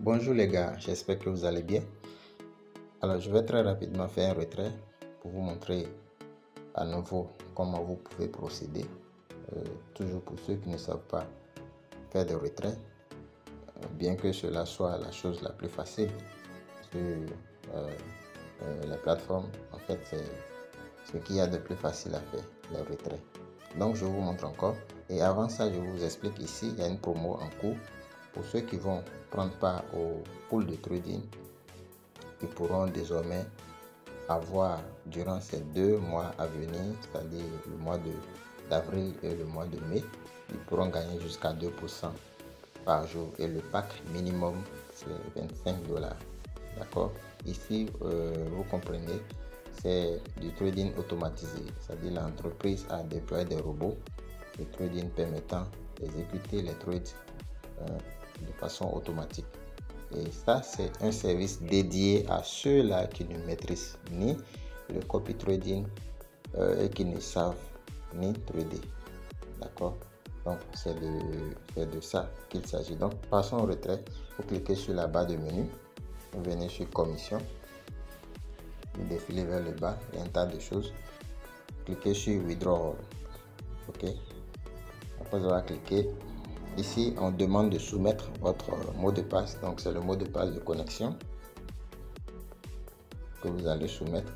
Bonjour les gars, j'espère que vous allez bien. Alors je vais très rapidement faire un retrait pour vous montrer à nouveau comment vous pouvez procéder. Toujours pour ceux qui ne savent pas faire de retrait, bien que cela soit la chose la plus facile sur la plateforme, en fait c'est ce qu'il y a de plus facile à faire, le retrait. Donc je vous montre encore, et avant ça je vous explique ici, il y a une promo en cours. Pour ceux qui vont prendre part au pool de trading, ils pourront désormais avoir durant ces 2 mois à venir, c'est-à-dire le mois d'avril et le mois de mai, ils pourront gagner jusqu'à 2% par jour, et le pack minimum c'est $25. D'accord? Ici, vous comprenez, c'est du trading automatisé, c'est-à-dire l'entreprise a déployé des robots de trading permettant d'exécuter les trades de façon automatique. Et ça, c'est un service dédié à ceux-là qui ne maîtrisent ni le copy trading et qui ne savent ni trader. D'accord? Donc, c'est de ça qu'il s'agit. Donc, passons au retrait. Vous cliquez sur la barre de menu. Vous venez sur commission. Vous défilez vers le bas. Il y a un tas de choses. Cliquez sur withdrawal. OK? Après avoir cliqué, ici, on demande de soumettre votre mot de passe. Donc, c'est le mot de passe de connexion que vous allez soumettre.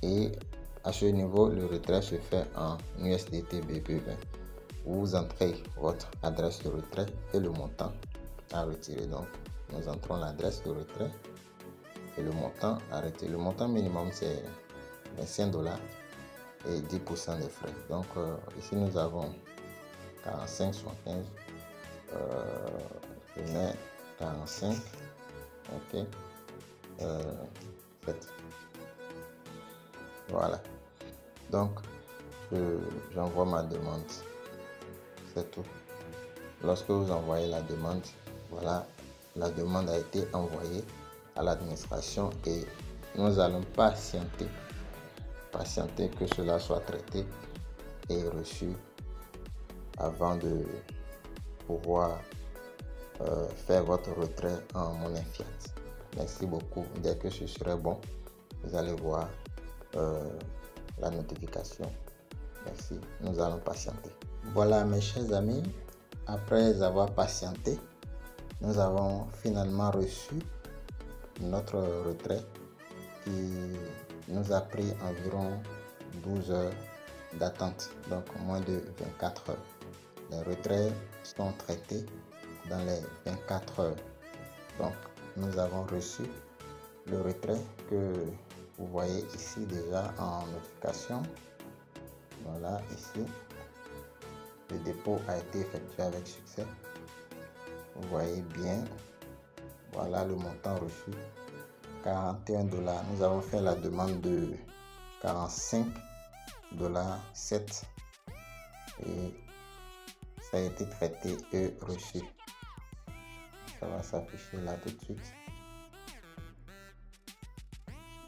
Et à ce niveau, le retrait se fait en USDT BP20. Vous entrez votre adresse de retrait et le montant à retirer. Donc, nous entrons l'adresse de retrait et le montant à retirer. Le montant minimum, c'est $25 et 10% des frais. Donc, ici, nous avons 45,75. Je mets 45. OK. 7. Voilà. Donc, j'envoie ma demande. C'est tout. Lorsque vous envoyez la demande, voilà, la demande a été envoyée à l'administration et nous allons patienter que cela soit traité et reçu avant de pouvoir faire votre retrait en monnaie fiat. Merci beaucoup. Dès que ce serait bon, vous allez voir la notification. Merci. Nous allons patienter. Voilà mes chers amis, après avoir patienté, nous avons finalement reçu notre retrait qui nous a pris environ 12 heures d'attente, donc moins de 24 heures. Les retraits sont traités dans les 24 heures. Donc nous avons reçu le retrait que vous voyez ici déjà en notification. Voilà, ici le dépôt a été effectué avec succès. Vous voyez bien, voilà le montant reçu, $41. Nous avons fait la demande de $45,7 et ça a été traité et reçu. Ça va s'afficher là tout de suite.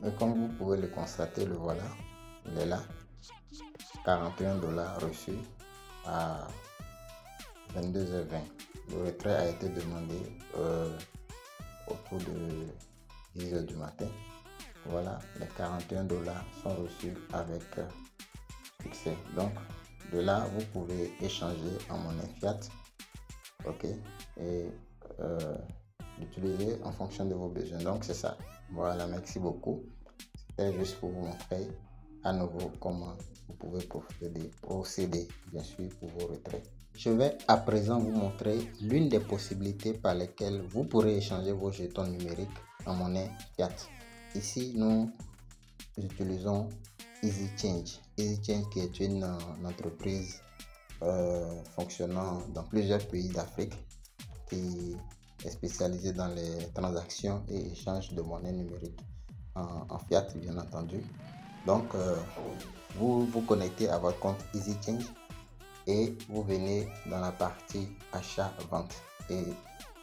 Et comme vous pouvez le constater, le voilà, il est là. $41 reçu à 22h20. Le retrait a été demandé autour de 10h du matin. Voilà, les $41 sont reçus avec succès. Donc, de là, vous pouvez échanger en monnaie fiat. OK, et l'utiliser en fonction de vos besoins. Donc, c'est ça. Voilà, merci beaucoup. C'était juste pour vous montrer à nouveau comment vous pouvez procéder bien sûr pour vos retraits. Je vais à présent vous montrer l'une des possibilités par lesquelles vous pourrez échanger vos jetons numériques en monnaie fiat. Ici, nous utilisons EasyChange. EasyChange qui est une entreprise fonctionnant dans plusieurs pays d'Afrique qui est spécialisée dans les transactions et échanges de monnaie numérique en fiat, bien entendu. Donc, vous vous connectez à votre compte EasyChange et vous venez dans la partie achat-vente. Et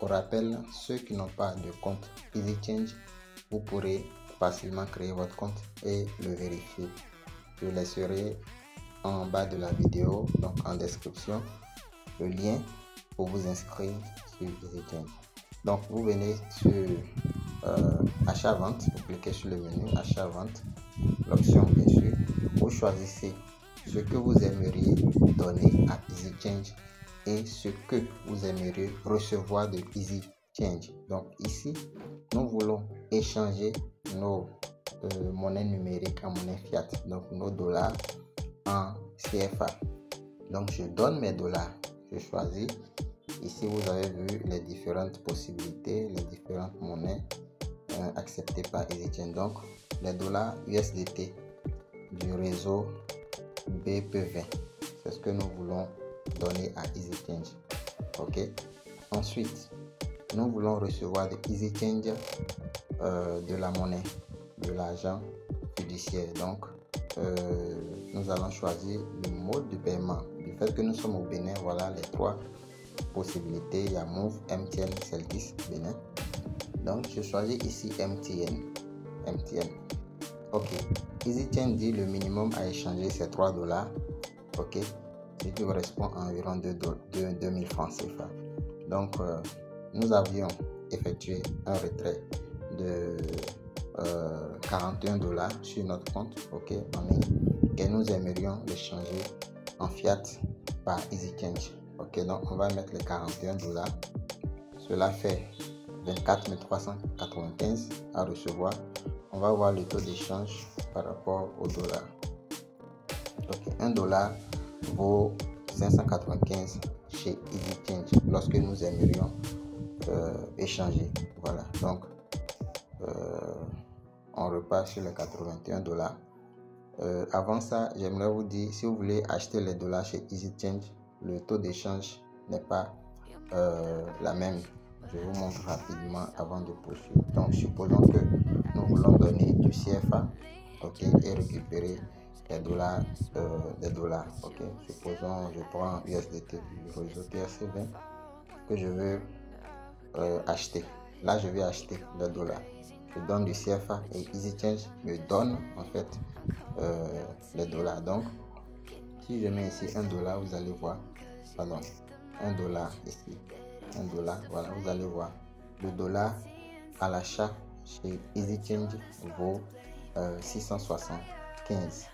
au rappel, ceux qui n'ont pas de compte EasyChange, vous pourrez facilement créer votre compte et le vérifier. Je laisserai en bas de la vidéo, donc en description, le lien pour vous inscrire sur EasyChange. Donc vous venez sur achat-vente, vous cliquez sur le menu achat-vente, l'option bien sûr, vous choisissez ce que vous aimeriez donner à EasyChange et ce que vous aimeriez recevoir de EasyChange. Donc ici, nous voulons échanger nos monnaies numériques en monnaie fiat, donc nos dollars en CFA. Donc je donne mes dollars, je choisis. Ici vous avez vu les différentes possibilités, les différentes monnaies acceptées par EasyChange. Donc les dollars USDT du réseau BP20, c'est ce que nous voulons donner à EasyChange. Ok. Ensuite, nous voulons recevoir de EasyChange de la monnaie, de l'argent fiduciaire. Donc nous allons choisir le mode de paiement. Du fait que nous sommes au Bénin, voilà les trois possibilités. Il y a Move, MTN, Celtis, Bénin. Donc je choisis ici MTN. Ok. EasyChange dit le minimum à échanger c'est 3 $. Ok. Ce qui correspond à environ 2000 francs CFA. Donc nous avions effectué un retrait de 41 $ sur notre compte, ok, en ligne, et nous aimerions le changer en fiat par EasyChange. Ok, donc on va mettre les 41 $. Cela fait 24 395 à recevoir. On va voir le taux d'échange par rapport au dollar. Ok, 1 $ vaut 595 chez EasyChange lorsque nous aimerions échanger. Voilà, donc on repart sur les 81 $. Avant ça, j'aimerais vous dire, si vous voulez acheter les dollars chez EasyChange, le taux d'échange n'est pas la même. Je vous montre rapidement avant de poursuivre. Donc, supposons que nous voulons donner du CFA, ok, et récupérer des dollars, ok. Supposons, je prends USDT du réseau TRC20 que je veux acheter. Là, je vais acheter les dollars. Je donne du CFA et EasyChange me donne en fait les dollars. Donc, si je mets ici 1 $, vous allez voir, pardon, 1 $ ici, 1 $, voilà, vous allez voir, le dollar à l'achat chez EasyChange vaut 675,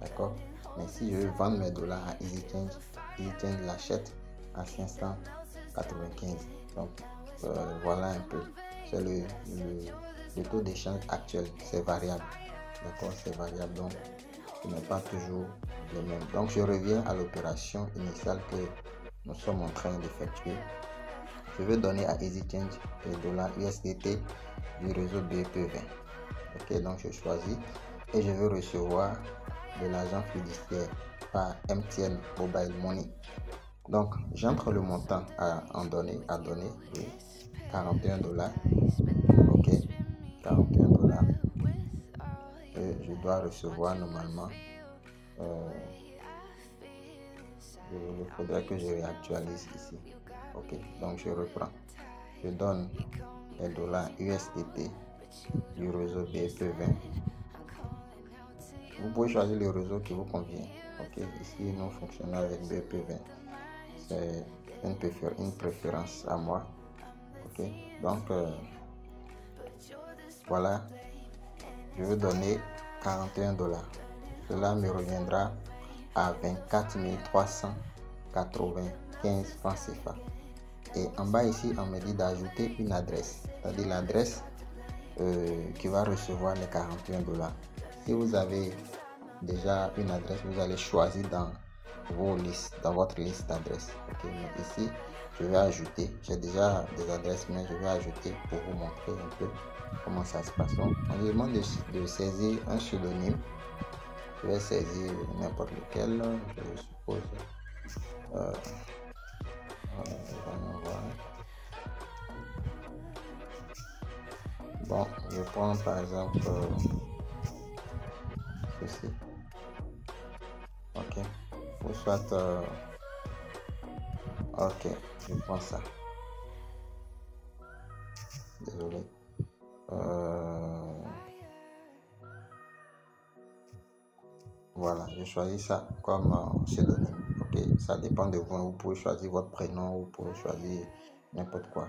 d'accord. Mais si je veux vendre mes dollars à EasyChange, EasyChange l'achète à 595. Donc, voilà un peu, c'est le taux d'échange actuel, c'est variable, d'accord, c'est variable, donc ce n'est pas toujours le même. Donc je reviens à l'opération initiale que nous sommes en train d'effectuer. Je vais donner à EasyChange les dollars USDT du réseau BP20. Ok, donc je choisis et je veux recevoir de l'argent fiduciaire par MTN Mobile Money. Donc j'entre le montant à donner, oui, 41 $. Ok, 41 $. Et je dois recevoir normalement. Il faudrait que je réactualise ici. Ok, donc je reprends. Je donne les dollars USDT du réseau BP20. Vous pouvez choisir le réseau qui vous convient. Ok, ici nous fonctionnons avec BP20. C'est une préférence à moi. Ok, donc voilà, je vais donner 41 $. Cela me reviendra à 24 395 francs CFA. Et en bas ici, on me dit d'ajouter une adresse, c'est-à-dire l'adresse qui va recevoir les 41 $. Si vous avez déjà une adresse, vous allez choisir dans vos listes, dans votre liste d'adresses. Ok, mais ici, je vais ajouter. J'ai déjà des adresses, mais je vais ajouter pour vous montrer un peu comment ça se passe. Donc, on me demande de saisir un pseudonyme. Je vais saisir n'importe lequel, je suppose. Bon, je prends par exemple ceci. Ok, ou soit ok, je prends ça. Désolé. Voilà, je choisis ça comme pseudonyme. Ok, ça dépend de vous. Vous pouvez choisir votre prénom, vous pouvez choisir n'importe quoi.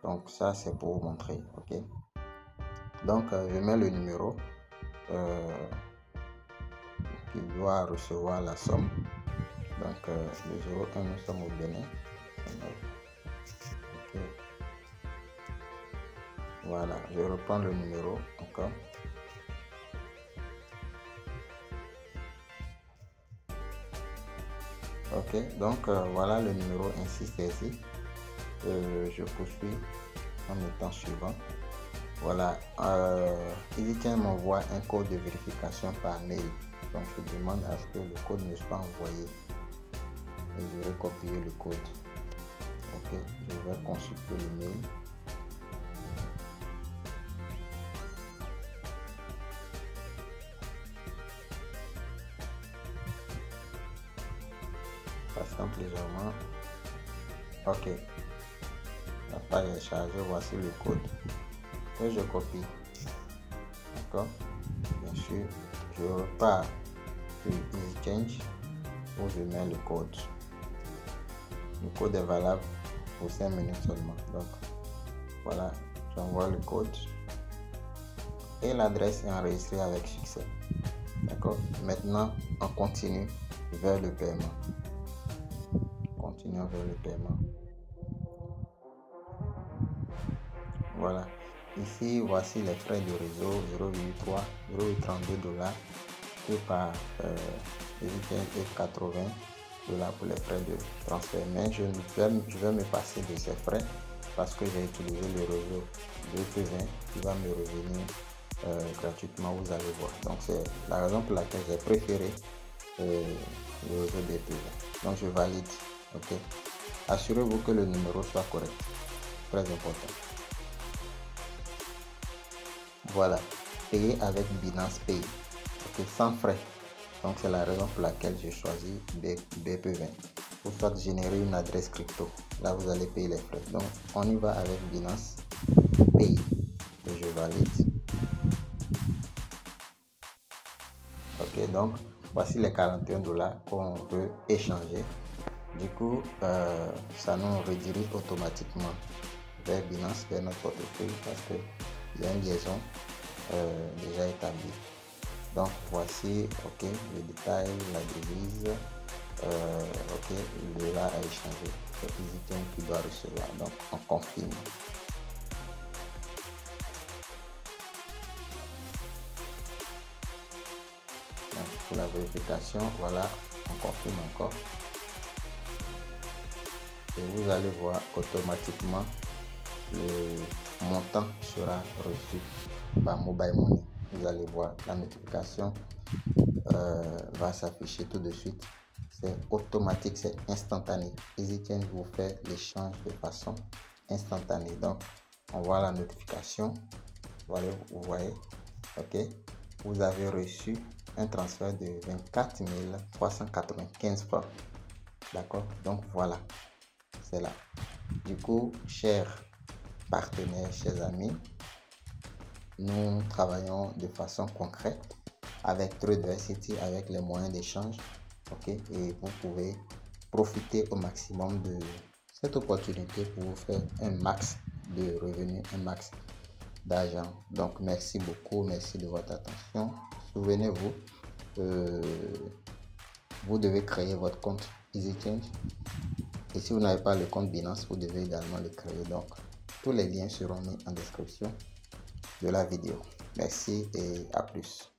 Donc ça c'est pour vous montrer. Ok, donc je mets le numéro qui doit recevoir la somme. Donc le 01, nous sommes au Bénin. Ok, voilà, je reprends le numéro encore. Ok, donc voilà le numéro ainsi saisi. Je poursuis en étant suivant. Voilà, EasyChange m'envoie un code de vérification par mail. Donc je demande à ce que le code me soit envoyé. Et je vais copier le code. Ok, je vais consulter le mail. Patiente légèrement. Ok, la page est chargée. Voici le code que je copie. D'accord, bien sûr, je repars sur EasyChange où je mets le code. Le code est valable pour 5 minutes seulement. Donc voilà, j'envoie le code et l'adresse est enregistrée avec succès. D'accord, maintenant on continue vers le paiement. Continuons vers le paiement. Voilà, ici voici les frais de réseau 0,32 $ et par EasyChange et 80 $ pour les frais de transfert. Mais je vais me passer de ces frais parce que j'ai utilisé le réseau BP20 qui va me revenir gratuitement, vous allez voir. Donc c'est la raison pour laquelle j'ai préféré le réseau BP20. Donc je valide. Ok, assurez-vous que le numéro soit correct, très important. Voilà, payer avec Binance Pay, okay, sans frais. Donc c'est la raison pour laquelle j'ai choisi BP20. Vous faites générer une adresse crypto, là vous allez payer les frais. Donc on y va avec Binance Pay et je valide. Ok, donc voici les 41 $ qu'on peut échanger. Du coup ça nous redirige automatiquement vers Binance, vers notre portefeuille, parce qu'il y a une liaison déjà établie. Donc voici, ok, le détail, la devise, ok, le dollar à échanger. C'est EasyChange qui doit recevoir, donc on confirme. Donc, pour la vérification, voilà, on confirme encore. Et vous allez voir automatiquement le montant sera reçu par Mobile Money. Vous allez voir la notification va s'afficher tout de suite. C'est automatique, c'est instantané. EasyChange vous fait l'échange de façon instantanée. Donc on voit la notification. Voilà, vous voyez, ok, vous avez reçu un transfert de 24 395 francs. D'accord, donc voilà, c'est là. Du coup, chers partenaires, chers amis, nous travaillons de façon concrète avec Tradeversity, avec les moyens d'échange, ok, et vous pouvez profiter au maximum de cette opportunité pour vous faire un max de revenus, un max d'argent. Donc merci beaucoup, merci de votre attention. Souvenez-vous, vous devez créer votre compte EasyChange, et si vous n'avez pas le compte Binance, vous devez également le créer. Donc tous les liens seront mis en description de la vidéo. Merci et à plus.